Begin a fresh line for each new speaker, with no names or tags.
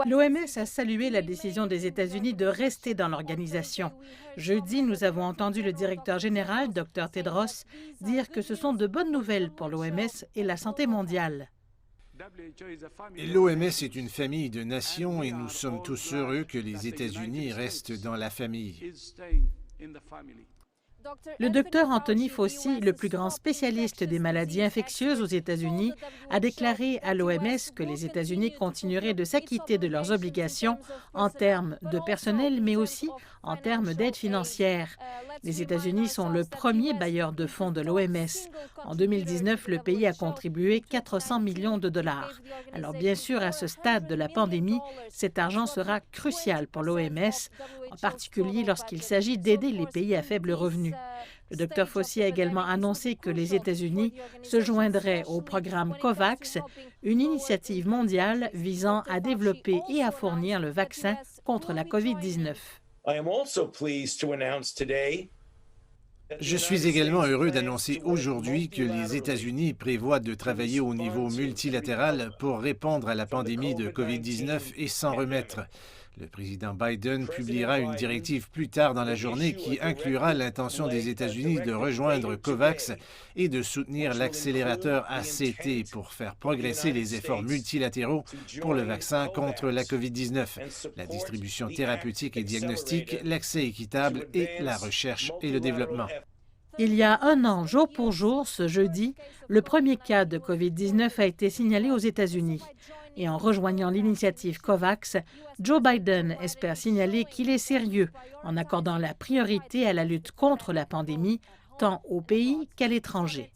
L'OMS a salué la décision des États-Unis de rester dans l'organisation. Jeudi, nous avons entendu le directeur général, Dr Tedros, dire que ce sont de bonnes nouvelles pour l'OMS et la santé mondiale.
L'OMS est une famille de nations et nous sommes tous heureux que les États-Unis restent dans la famille.
Le docteur Anthony Fauci, le plus grand spécialiste des maladies infectieuses aux États-Unis, a déclaré à l'OMS que les États-Unis continueraient de s'acquitter de leurs obligations en termes de personnel, mais aussi en termes d'aide financière. Les États-Unis sont le premier bailleur de fonds de l'OMS. En 2019, le pays a contribué 400 millions de dollars. Alors bien sûr, à ce stade de la pandémie, cet argent sera crucial pour l'OMS, en particulier lorsqu'il s'agit d'aider les pays à faible revenu. Le Dr Fauci a également annoncé que les États-Unis se joindraient au programme COVAX, une initiative mondiale visant à développer et à fournir le vaccin contre la COVID-19.
Je suis également heureux d'annoncer aujourd'hui que les États-Unis prévoient de travailler au niveau multilatéral pour répondre à la pandémie de COVID-19 et s'en remettre. Le président Biden publiera une directive plus tard dans la journée qui inclura l'intention des États-Unis de rejoindre COVAX et de soutenir l'accélérateur ACT pour faire progresser les efforts multilatéraux pour le vaccin contre la COVID-19, la distribution thérapeutique et diagnostique, l'accès équitable et la recherche et le développement.
Il y a un an, jour pour jour, ce jeudi, le premier cas de COVID-19 a été signalé aux États-Unis. Et en rejoignant l'initiative COVAX, Joe Biden espère signaler qu'il est sérieux en accordant la priorité à la lutte contre la pandémie, tant au pays qu'à l'étranger.